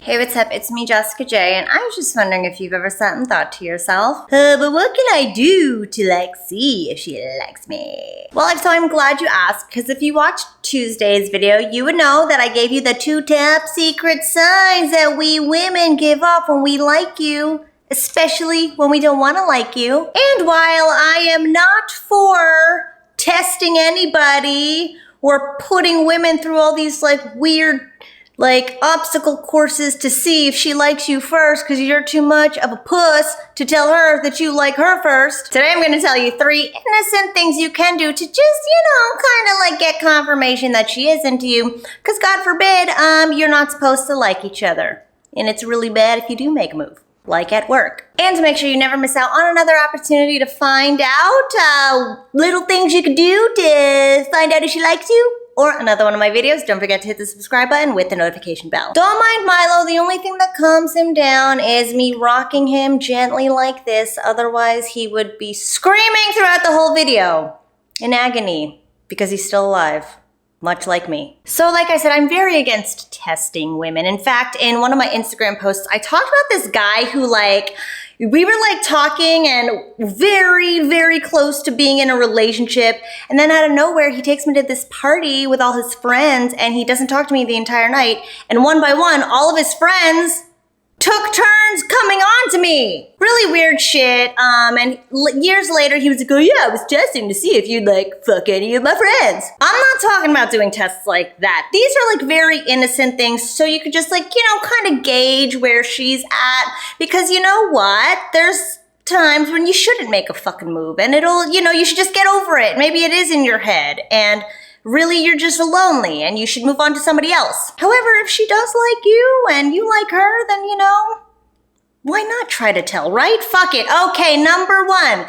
Hey, what's up? It's me, Jessica J, and I was just wondering if you've ever sat and thought to yourself, but what can I do to, see if she likes me? Well, so I'm glad you asked, because if you watched Tuesday's video, you would know that I gave you the 2 top secret signs that we women give off when we like you, especially when we don't want to like you. And while I am not for testing anybody or putting women through all these, weird obstacle courses to see if she likes you first because you're too much of a puss to tell her that you like her first. Today I'm going to tell you 3 innocent things you can do to just, get confirmation that she is into you. Because God forbid, you're not supposed to like each other. And it's really bad if you do make a move. Like at work. And to make sure you never miss out on another opportunity to find out little things you can do to find out if she likes you. Or another one of my videos, don't forget to hit the subscribe button with the notification bell. Don't mind Milo, the only thing that calms him down is me rocking him gently like this, otherwise he would be screaming throughout the whole video in agony because he's still alive, much like me. So like I said, I'm very against testing women. In fact, in one of my Instagram posts, I talked about this guy who we were talking and very, very close to being in a relationship. And then out of nowhere, he takes me to this party with all his friends and he doesn't talk to me the entire night. And one by one, all of his friends took turns coming on to me. Really weird shit. And years later, he was like, oh yeah, I was testing to see if you'd fuck any of my friends. I'm not talking about doing tests like that. These are very innocent things. So you could just kind of gauge where she's at. Because you know what? There's times when you shouldn't make a fucking move. And you should just get over it. Maybe it is in your head. And really, you're just lonely and you should move on to somebody else. However, if she does like you and you like her, then, why not try to tell, right? Fuck it. Okay, number 1,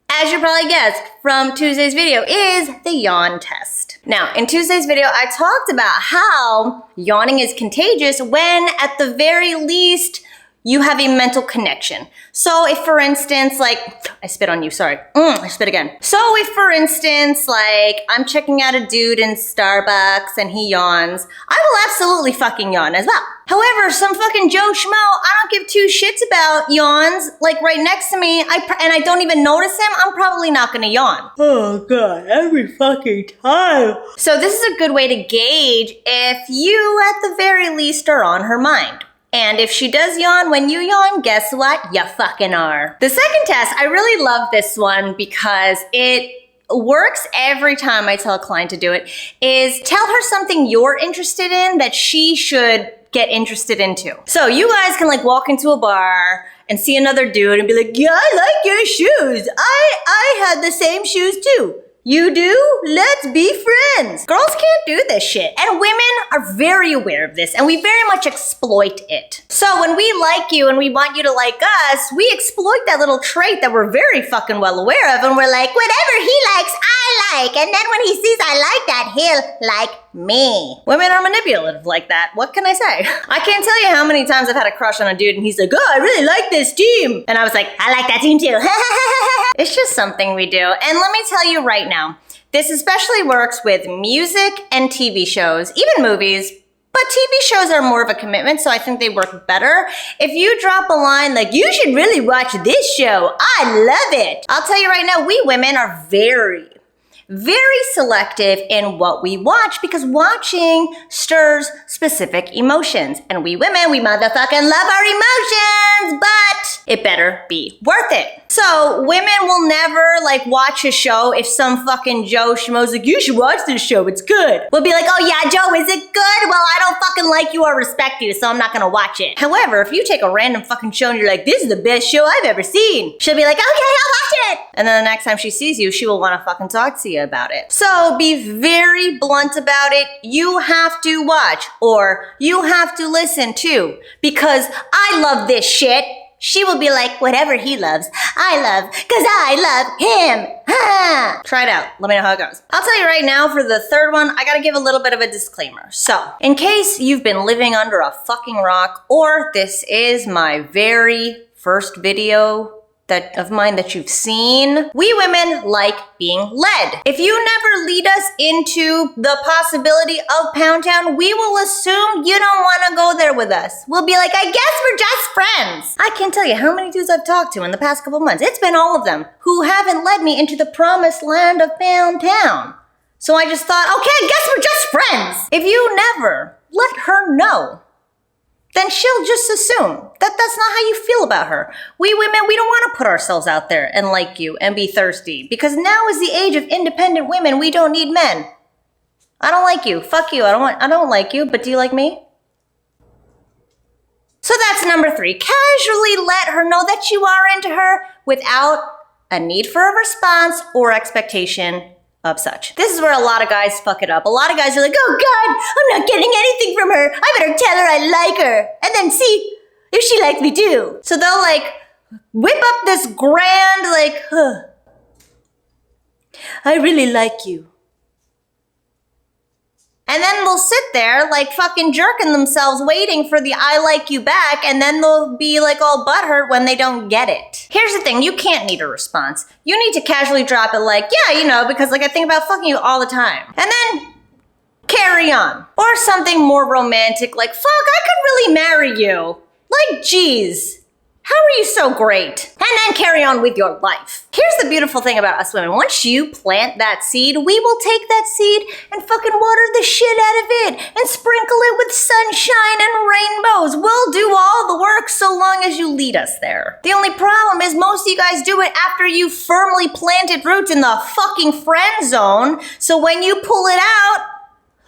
as you probably guessed from Tuesday's video, is the yawn test. Now, in Tuesday's video, I talked about how yawning is contagious when, at the very least, you have a mental connection. So if, for instance, I spit on you, sorry. I spit again. So if, for instance, I'm checking out a dude in Starbucks and he yawns, I will absolutely fucking yawn as well. However, some fucking Joe Schmo, I don't give 2 shits about yawns, right next to me, and I don't even notice him, I'm probably not gonna yawn. Oh God, every fucking time. So this is a good way to gauge if you, at the very least, are on her mind. And if she does yawn when you yawn, guess what? You fucking are. The second test, I really love this one because it works every time I tell a client to do it, is tell her something you're interested in that she should get interested into. So you guys can walk into a bar and see another dude and be like, yeah, I like your shoes. I had the same shoes too. You do? Let's be friends. Girls can't do this shit. And women are very aware of this and we very much exploit it. So when we like you and we want you to like us, we exploit that little trait that we're very fucking well aware of and we're like, whatever he likes, I like. And then when he sees I like that, he'll like me. Women are manipulative like that. What can I say? I can't tell you how many times I've had a crush on a dude and he's like, oh, I really like this team. And I was like, I like that team too. It's just something we do. And let me tell you right now, this especially works with music and TV shows, even movies, but TV shows are more of a commitment, so I think they work better. If you drop a line you should really watch this show, I love it. I'll tell you right now, we women are very selective in what we watch because watching stirs specific emotions. And we women, we motherfucking love our emotions, but it better be worth it. So women will never watch a show if some fucking Joe Schmo's like, you should watch this show, it's good. We'll be like, oh yeah, Joe, is it good? Well, I don't fucking like you or respect you, so I'm not gonna watch it. However, if you take a random fucking show and you're like, this is the best show I've ever seen, she'll be like, okay, I'll watch it. And then the next time she sees you, she will wanna fucking talk to you about it. So be very blunt about it. You have to watch or you have to listen to because I love this shit. She will be like, whatever he loves, I love, cause I love him. Ha! Try it out. Let me know how it goes. I'll tell you right now, for the third one, I gotta give a little bit of a disclaimer. So, in case you've been living under a fucking rock, or this is my very first video of mine that you've seen. We women like being led. If you never lead us into the possibility of Pound Town, we will assume you don't want to go there with us. We'll be like, I guess we're just friends. I can't tell you how many dudes I've talked to in the past couple months. It's been all of them who haven't led me into the promised land of Pound Town. So I just thought, okay, I guess we're just friends. If you never let her know, then she'll just assume that that's not how you feel about her. We women, we don't want to put ourselves out there and like you and be thirsty, because now is the age of independent women. We don't need men. I don't like you. Fuck you. I don't like you, but do you like me? So that's number 3. Casually let her know that you are into her without a need for a response or expectation of such. This is where a lot of guys fuck it up. A lot of guys are like, oh God, I'm not getting anything from her. I better tell her I like her and then see if she likes me too. So they'll like whip up this grand like, I really like you. And then they'll sit there like fucking jerking themselves waiting for the I like you back, and then they'll be like all butthurt when they don't get it. Here's the thing, you can't need a response. You need to casually drop it like, yeah, you know, because like I think about fucking you all the time. And then carry on. Or something more romantic like, fuck, I could really marry you. Like, geez. How are you so great? And then carry on with your life. Here's the beautiful thing about us women. Once you plant that seed, we will take that seed and fucking water the shit out of it and sprinkle it with sunshine and rainbows. We'll do all the work so long as you lead us there. The only problem is most of you guys do it after you firmly planted roots in the fucking friend zone. So when you pull it out,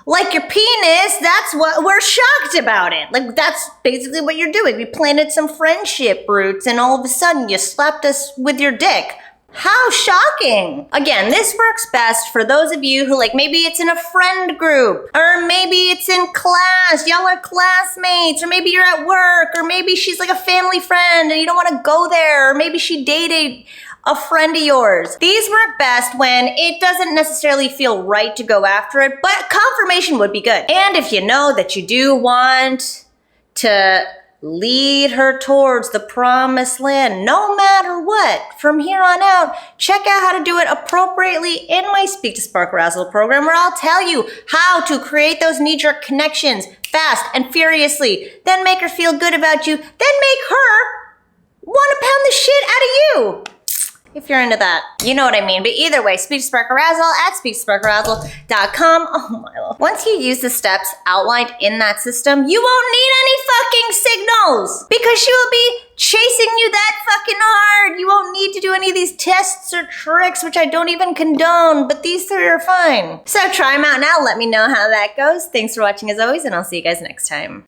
like your penis, that's what we're shocked about it. Like, that's basically what you're doing. You planted some friendship roots and all of a sudden you slapped us with your dick. How shocking. Again, this works best for those of you who like, maybe it's in a friend group, or maybe it's in class, y'all are classmates, or maybe you're at work, or maybe she's like a family friend and you don't want to go there, or maybe she dated a friend of yours. These work best when it doesn't necessarily feel right to go after it, but confirmation would be good. And if you know that you do want to lead her towards the promised land, no matter what, from here on out, check out how to do it appropriately in my Speak to Spark Razzle program, where I'll tell you how to create those knee-jerk connections fast and furiously, then make her feel good about you, then make her want to pound the shit out of you. If you're into that. You know what I mean. But either way, Speak to Spark Razzle at speaksparkrazzle.com. Oh my lord. Once you use the steps outlined in that system, you won't need any fucking signals, because she will be chasing you that fucking hard. You won't need to do any of these tests or tricks, which I don't even condone, but these 3 are fine. So try them out now. Let me know how that goes. Thanks for watching as always, and I'll see you guys next time.